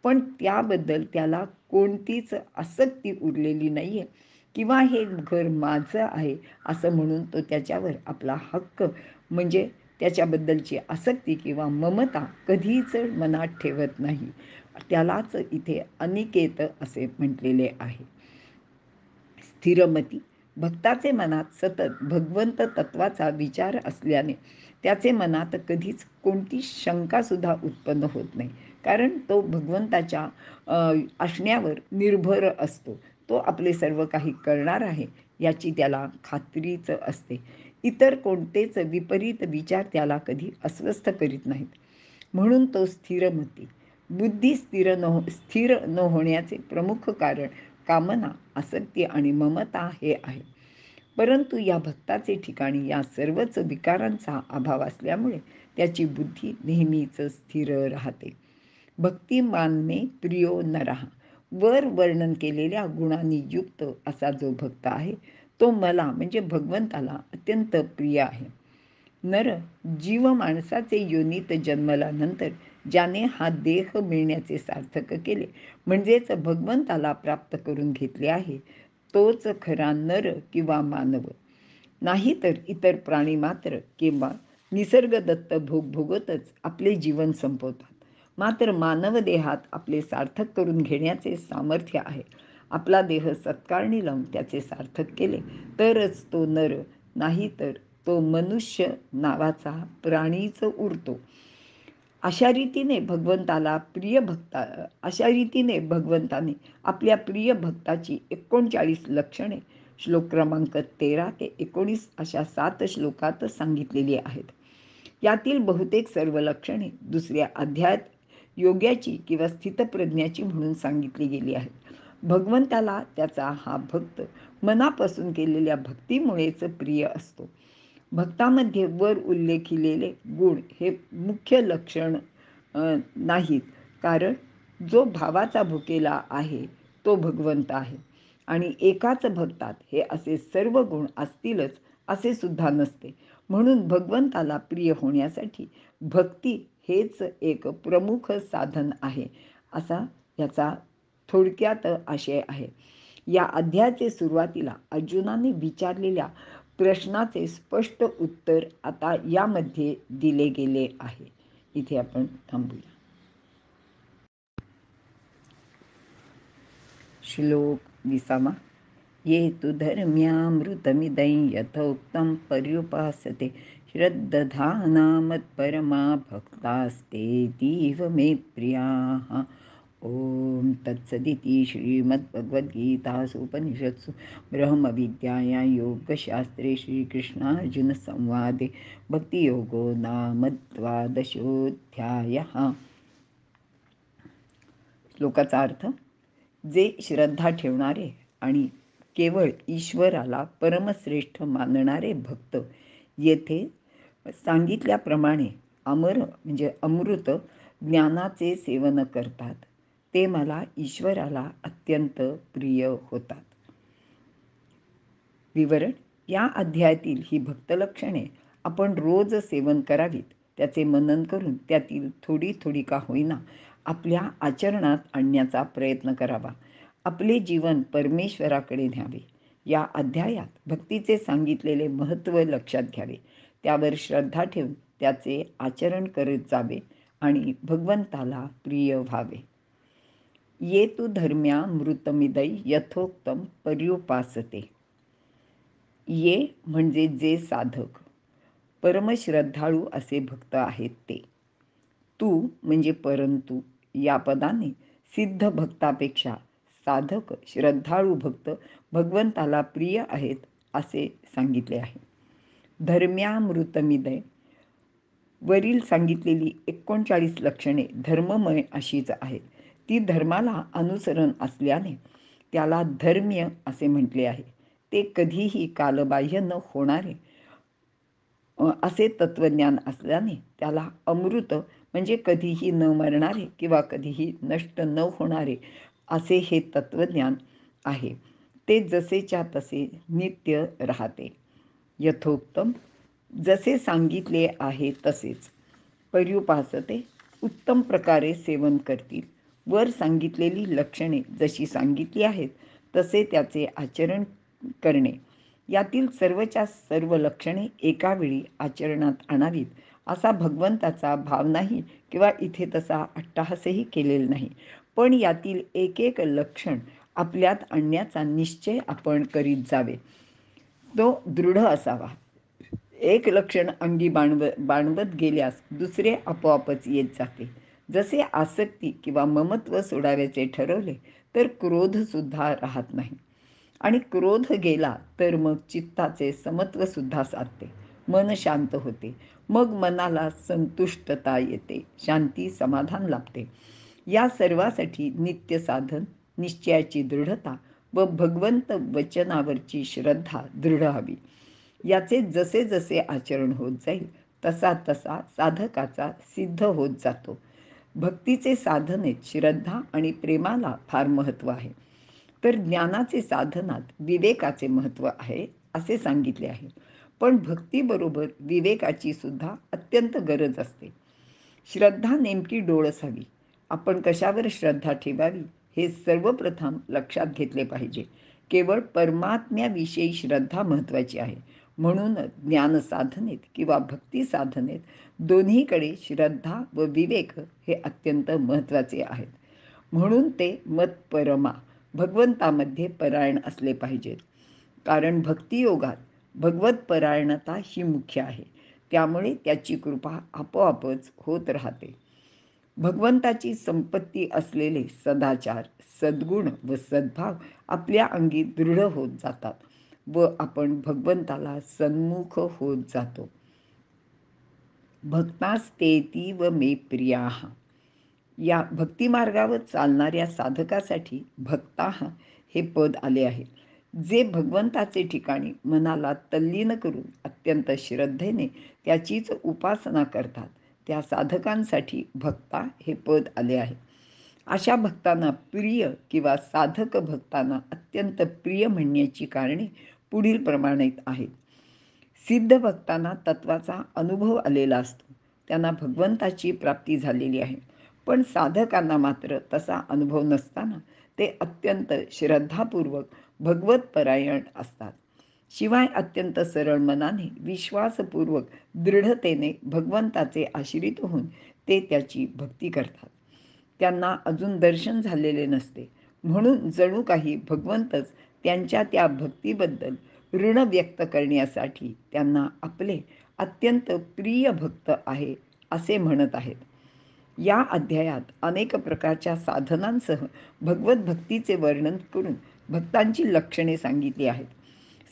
पण त्याबद्दल त्याला कोणतीच आसक्ती उरलेली नाही आहे, किंवा हे घर माझं आहे असं म्हणून तो त्याच्यावर आपला हक्क म्हणजे त्याच्याबद्दलची आसक्ती किंवा ममता कधीच मनात ठेवत नाही. त्यालाच इथे अनिकेत असे म्हटलेले आहे. स्थिरमती भक्ताचे मनात सतत भगवंत तत्वाचा विचार असल्याने त्याचे मनात कधीच कोणती शंकासुद्धा उत्पन्न होत नाही, कारण तो भगवंताच्या असण्यावर निर्भर असतो. तो आपले सर्व काही करणार आहे याची त्याला खात्रीच असते. इतर कोणतेच विपरीत विचार त्याला कधी अस्वस्थ करीत नाहीत. म्हणून तो स्थिरमती. बुद्धी स्थिर न होण्याचे प्रमुख कारण कामना, आसक्ती आणि ममता हे आहे. परंतु या भक्ताचे ठिकाणी या सर्वच विकारांचा अभाव असल्यामुळे त्याची बुद्धी नेहमीच स्थिर राहते. भक्तिमान में प्रियो नरः. वर वर्णन केलेल्या गुणांनी युक्त असा जो भक्त आहे तो मला म्हणजे भगवंताला अत्यंत प्रिय आहे. नर जीव माणसाचे योनीत जन्मल्यानंतर ज्याने हा देह मिळण्याचे सार्थक केले, म्हणजेच भगवंताला प्राप्त करून घेतले आहे, तोच खरा नर किंवा मानव. नाही तर इतर प्राणी मात्र किंवा निसर्गदत्त भोग भोगतच आपले जीवन संपवतात. मात्र मानव देहात आपले सार्थक करून घेण्याचे सामर्थ्य आहे. आपला देह सत्कारणी लावून त्याचे सार्थक केले तरच तो नर, नाही तर तो मनुष्य नावाचा प्राणीच उरतो. अशा रीतीने भगवंताने आपल्या प्रिय भक्ताची 39 लक्षणे श्लोक क्रमांक 13 ते 19 अशा 7 श्लोकात सांगितलेली आहेत. यातील बहुतेक सर्व लक्षणे दुसऱ्या अध्यायात योग्याची किंवा स्थितप्रज्ञाची म्हणून सांगितली गेली आहेत. भगवंताला त्याचा हा भक्त मनापासून केलेल्या भक्तीमुळेच प्रिय असतो. भक्तामध्ये वर उल्लेखिलेले गुण हे मुख्य लक्षण नाहीत, कारण जो भावाचा भुकेला आहे तो भगवंत आहे आणि एकाच भक्तात हे असे सर्व गुण असतीलच असे सुद्धा नसते. म्हणून भगवंताला प्रिय होण्यासाठी भक्ती हेच एक प्रमुख साधन आहे, असा याचा थोडक्यात आशय आहे. या अध्यायाचे सुरुवातीला अर्जुनाने विचारलेल्या प्रश्नाचे स्पष्ट उत्तर आता यामध्ये दिले गेले आहे. इथे आपण थांबूया. श्लोक 20. ये तु धर्म्यामृतमिदं यथोक्तं पर्युपासते श्रद्धाना मत्परमा भक्तास्तेतीव मे प्रियाः. ओम तत्सदिति श्रीमद्भगवद्गीतासु उपनिषत्सु ब्रह्मविद्यायां योगशास्त्रे श्रीकृष्णार्जुनसंवादे भक्तियोगो नाम 12. श्लोकाचा अर्थ. जे श्रद्धा ठेवणारे आणि केवळ ईश्वराला परमश्रेष्ठ मानणारे भक्त येथे सांगितल्याप्रमाणे अमर म्हणजे अमृत ज्ञानाचे सेवन करतात, ते मला ईश्वराला अत्यंत प्रिय होतात. विवरण. या अध्यायातील ही भक्तलक्षणे आपण रोज सेवन करावीत. त्याचे मनन करून त्यातील थोडी थोडी का होईना आपल्या आचरणात आणण्याचा प्रयत्न करावा. आपले जीवन परमेश्वराकडे न्यावे. या अध्यायात भक्तीचे सांगितलेले महत्त्व लक्षात घ्यावे, त्यावर श्रद्धा ठेवून त्याचे आचरण करत जावे आणि भगवंताला प्रिय व्हावे. ये तु धर्म्यामृतमिदै यथोक्तं पर्युपासते. ये म्हणजे जे साधक, परमश्रद्धाळू असे भक्त आहेत ते. तू म्हणजे परंतु, या पदाने सिद्ध भक्तापेक्षा साधक श्रद्धाळू भक्त भगवंताला प्रिय आहेत असे सांगितले आहे. धर्म्यामृतमिदय वरील सांगितलेली 39 लक्षणे धर्ममय अशीच आहेत. ती धर्माला अनुसरण असल्याने त्याला धर्म्य असे म्हटले आहे. ते कधीही कालबाह्य न होणारे असे तत्वज्ञान असल्याने त्याला अमृत म्हणजे कधीही न मरणारे किंवा कधीही नष्ट न होणारे असे हे तत्वज्ञान आहे. ते जसेच्या तसे नित्य राहते. यथोक्तम जसे सांगितले आहे तसेच पर्युपासते उत्तम प्रकारे सेवन करतील. वर सांगितलेली लक्षणे जशी सांगितली आहेत तसे त्याचे आचरण करणे. यातील सर्वच्या सर्व लक्षणे एका वेळी आचरणात आणावीत असा भगवंताचा भाव नाही किंवा इथे तसा अट्टहासही केलेला नाही. पण यातील एक एक लक्षण आपल्यात आणण्याचा निश्चय आपण करीत जावे. तो दृढ असावा. एक लक्षण अंगी बाणवत गेल्यास दुसरे आपोआपच येत जाते. जसे आसक्ती किंवा ममत्व सोडाव्याचे ठरवले तर क्रोधसुद्धा राहत नाही, आणि क्रोध गेला तर मग चित्ताचे समत्व सुद्धा साधते, मन शांत होते. मग मनाला संतुष्टता येते, शांती समाधान लाभते. या सर्वासाठी नित्य साधन, निश्चयाची दृढता व भगवंत वचनावरची श्रद्धा दृढ हवी. याचे जसे जसे आचरण होत जाईल तसा तसा साधकाचा सिद्ध होत जातो. भक्तीचे साधनेत श्रद्धा आणि प्रेमाला फार महत्त्व आहे, तर ज्ञानाचे साधनात विवेकाचे महत्त्व आहे असे सांगितले आहे. पण भक्तीबरोबर विवेकाची सुद्धा अत्यंत गरज असते. श्रद्धा नेमकी डोळस हवी. आपण कशावर श्रद्धा ठेवावी हे सर्वप्रथम लक्षात घेतले पाहिजे. केवळ परमात्म्याविषयी श्रद्धा महत्त्वाची आहे. म्हणून ज्ञानसाधनेत किंवा भक्ती साधनेत दोन्हीकडे श्रद्धा व विवेक हे अत्यंत महत्त्वाचे आहेत. म्हणून ते मतपरमा भगवंतामध्ये परायण असले पाहिजेत. कारण भक्तियोगात भगवतपरायणता ही मुख्य आहे. त्यामुळे त्याची कृपा आपोआपच होत राहते. भगवंताची संपत्ती असलेले सदाचार, सद्गुण व सद्भाव आपल्या अंगी दृढ होत जातात व आपण भगवंताला सन्मुख होत जातो. भक्तास्तेती व मे प्रियाः. या भक्तिमार्गावर चालणाऱ्या साधकासाठी भक्ताः हे पद आले आहे. जे भगवंताचे ठिकाणी मनाला तल्लीन करून अत्यंत श्रद्धेने त्याचीच उपासना करतात त्या साधकांसाठी भक्ता हे पद आले आहे. अशा भक्तांना प्रिय किंवा साधक भक्तांना अत्यंत प्रिय म्हणण्याची कारणे पुढील प्रमाणित आहेत. सिद्ध भक्तांना तत्वाचा अनुभव आलेला असतो, त्यांना भगवंताची प्राप्ती झालेली आहे. पण साधकांना मात्र तसा अनुभव नसताना ते अत्यंत श्रद्धापूर्वक भगवतपरायण असतात. शिवाय अत्यंत सरळ मनाने विश्वासपूर्वक दृढतेने भगवंताचे आश्रित होऊन ते त्याची भक्ती करतात. त्यांना अजून दर्शन झालेले नसते, म्हणून जणू काही भगवंतच त्यांच्या त्या भक्तीबद्दल ऋण व्यक्त करण्यासाठी त्यांना आपले अत्यंत प्रिय भक्त आहे असे म्हणत आहेत. या अध्यायात अनेक प्रकारच्या साधनांसह भगवत भक्तीचे वर्णन करून भक्तांची लक्षणे सांगितली आहेत.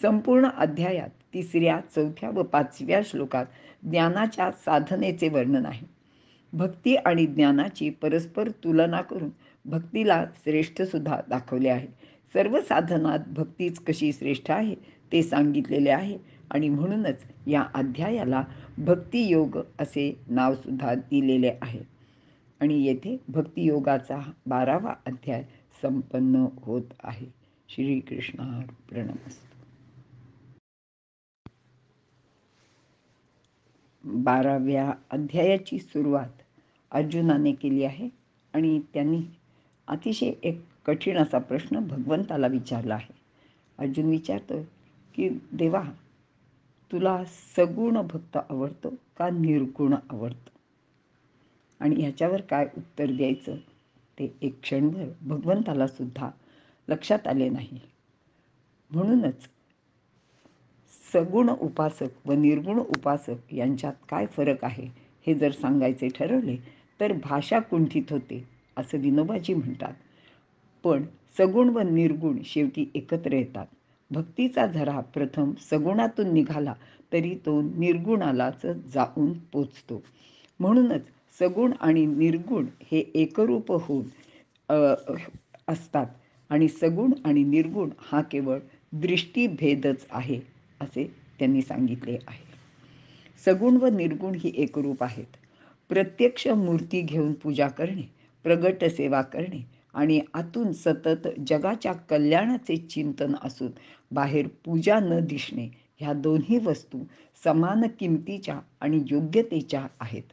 संपूर्ण अध्यायात 3ऱ्या, 4थ्या व 5व्या श्लोकात ज्ञानाच्या साधनेचे वर्णन आहे. भक्ती आणि ज्ञानाची परस्पर तुलना करून भक्तीला श्रेष्ठसुद्धा दाखवले आहे. सर्व साधनात भक्तीच कशी श्रेष्ठ आहे ते सांगितलेले आहे, आणि म्हणूनच या अध्यायाला भक्तियोग असे नावसुद्धा दिलेले आहे. आणि येथे भक्तियोगाचा 12वा अध्याय संपन्न होत आहे. श्रीकृष्णार्पणमस्तु. 12व्या अध्यायाची सुरुवात अर्जुनाने केली आहे, आणि त्यांनी अतिशय एक कठीण असा प्रश्न भगवंताला विचारला आहे. अर्जुन विचारतो की देवा, तुला सगुण भक्त आवडतो का निर्गुण आवडतो? आणि ह्याच्यावर काय उत्तर द्यायचं ते एक क्षणभर भगवंताला सुद्धा लक्षात आले नाही. म्हणूनच सगुण उपासक व निर्गुण उपासक यांच्यात काय फरक आहे हे जर सांगायचे ठरवले तर भाषा कुंठित होते असं विनोबाजी म्हणतात. पण सगुण व निर्गुण शेवटी एकत्र येतात. भक्तीचा झरा प्रथम सगुणातून निघाला तरी तो निर्गुणालाच जाऊन पोचतो. म्हणूनच सगुण आणि निर्गुण हे एकरूप होऊन असतात आणि सगुण आणि निर्गुण हा केवळ दृष्टीभेदच आहे असे त्यांनी सांगितले आहे. सगुण व निर्गुण ही एकरूप आहेत. प्रत्यक्ष मूर्ती घेऊन पूजा करणे, प्रगट सेवा करणे आणि आतून सतत जगाच्या कल्याणाचे चिंतन असून बाहेर पूजा न दिसणे, ह्या दोन्ही वस्तू समान किमतीच्या आणि योग्यतेच्या आहेत.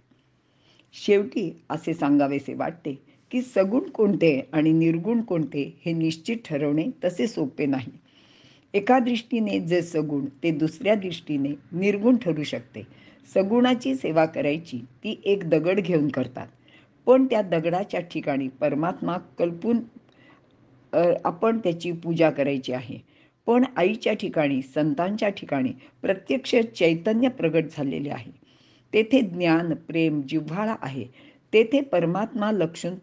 शेवटी असे सांगावेसे वाटते की सगुण कोणते आणि निर्गुण कोणते हे निश्चित ठरवणे तसे सोपे नाही. एका दृष्टीने जे सगुण ते दुसऱ्या दृष्टीने निर्गुण ठरू शकते. सगुणाची सेवा करायची ती एक दगड घेऊन करतात, पण त्या दगडाच्या ठिकाणी परमात्मा कल्पून आपण त्याची पूजा करायची आहे. पण आईच्या ठिकाणी, संतांच्या ठिकाणी प्रत्यक्ष चैतन्य प्रगट झालेले आहे. तेथे ज्ञान, प्रेम जिव्हाळा आहे. तेथे परमात्मा लक्षून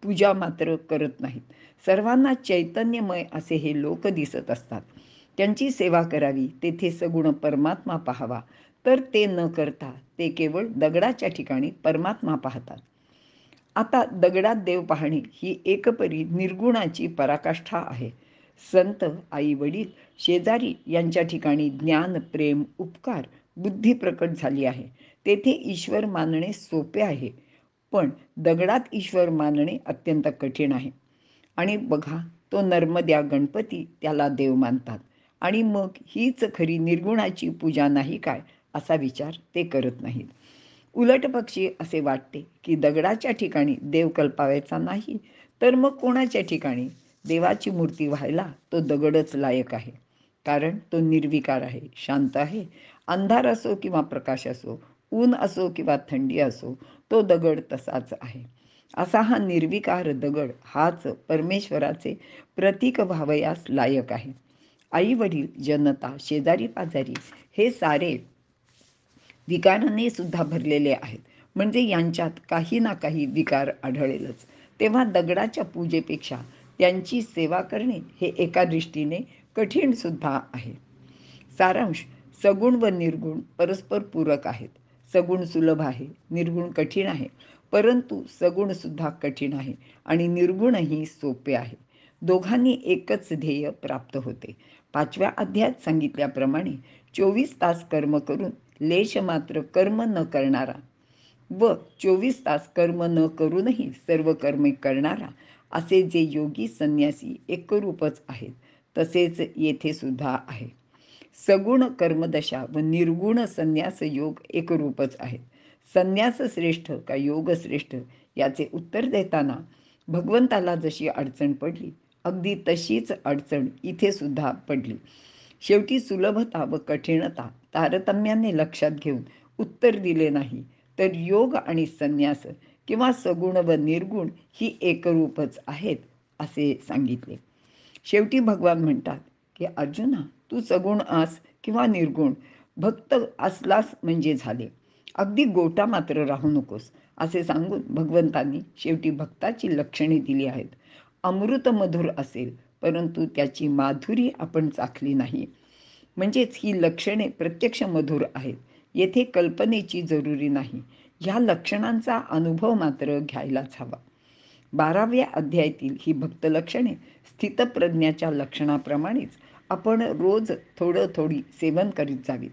पूजा मात्र करत नाहीत. सर्वांना चैतन्यमय असे हे लोक दिसत असतात. त्यांची सेवा करावी, तेथे सगुण परमात्मा पाहावा, तर ते न करता ते केवळ दगडाच्या ठिकाणी परमात्मा पाहतात. आता दगडात देव पाहणे ही एकपरी निर्गुणाची पराकाष्ठा आहे. संत, आई वडील, शेजारी यांच्या ठिकाणी ज्ञान, प्रेम, उपकार, बुद्धी प्रकट झाली आहे. तेथे ईश्वर मानणे सोपे आहे, पण दगडात ईश्वर मानणे अत्यंत कठीण आहे. आणि बघा, तो नर्मद्या गणपती त्याला देव मानतात आणि मग हीच खरी निर्गुणाची पूजा नाही काय असा विचार ते करत नाहीत. उलट पक्षी असे वाटते की दगडाच्या ठिकाणी देव कल्पावायचा नाही, तर मग कोणाच्या ठिकाणी देवाची मूर्ती व्हायला तो दगडच लायक आहे. कारण तो निर्विकार आहे, शांत आहे. अंधार असो किंवा प्रकाश असो, ऊन असो किंवा थंडी असो, तो दगड तसाच आहे. असा हा निर्विकार दगड हाच परमेश्वराचे प्रतीक व्हावयास लायक आहे. आई वडील, जनता, शेजारी पाजारी हे सारे विकाराने सुद्धा भरलेले आहेत, म्हणजे यांच्यात काही ना काही विकार आढळेलच. तेव्हा दगडाच्या पूजेपेक्षा त्यांची सेवा करणे हे एका दृष्टीने कठीण सुद्धा आहे. सारांश: सगुण व निर्गुण परस्पर पूरक आहेत. सगुण सुलभ आहे, निर्गुण कठीण आहे. परंतु सगुण सुद्धा कठीण आहे आणि निर्गुणही सोपे आहे. दोघांनी एकच ध्येय प्राप्त होते. 5व्या अध्यायात सांगितल्याप्रमाणे 24 तास कर्म करून लेश मात्र कर्म न करणारा व 24 तास कर्म न करूनही सर्व कर्मे करणारा असे जे योगी संन्यासी एकरूपच आहेत, तसेच येथे सुद्धा आहे. सगुण कर्मदशा व निर्गुण संन्यास योग एकरूपच आहेत. संन्यास श्रेष्ठ का योग श्रेष्ठ याचे उत्तर देताना भगवंताला जशी अडचण पडली, अगदी तशीच अडचण इथे सुद्धा पडली. शेवटी सुलभता व कठीणता तारतम्याने लक्षात घेऊन उत्तर दिले नाही, तर योग आणि संन्यास किंवा सगुण व निर्गुण ही एकरूपच आहेत असे सांगितले. शेवटी भगवान म्हणतात की अर्जुना, तू सगुण आस किंवा निर्गुण भक्त असलास म्हणजे झाले, अगदी गोटा मात्र राहू नकोस असे सांगून भगवंतांनी शेवटी भक्ताची लक्षणे दिली आहेत. अमृत मधुर असेल, परंतु त्याची माधुरी आपण चाखली नाही, म्हणजेच ही लक्षणे प्रत्यक्ष मधुर आहेत. येथे कल्पनेची जरुरी नाही. ह्या लक्षणांचा अनुभव मात्र घ्यायलाच हवा. 12व्या अध्यायातील ही भक्त लक्षणे स्थितप्रज्ञाच्या लक्षणाप्रमाणेच आपण रोज थोडी सेवन करीत जावीत,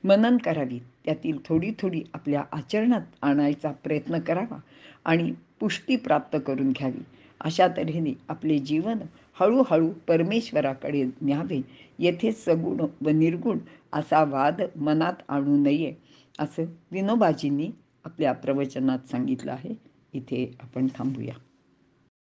मनन करावीत, त्यातील थोडी थोडी आपल्या आचरणात आणायचा प्रयत्न करावा आणि पुष्टी प्राप्त करून घ्यावी. अशा तऱ्हेने आपले जीवन हळूहळू परमेश्वराकडे न्यावे. येथे सगुण व निर्गुण असा वाद मनात आणू नये असं विनोबाजींनी आपल्या प्रवचनात सांगितलं आहे. इथे आपण थांबूया.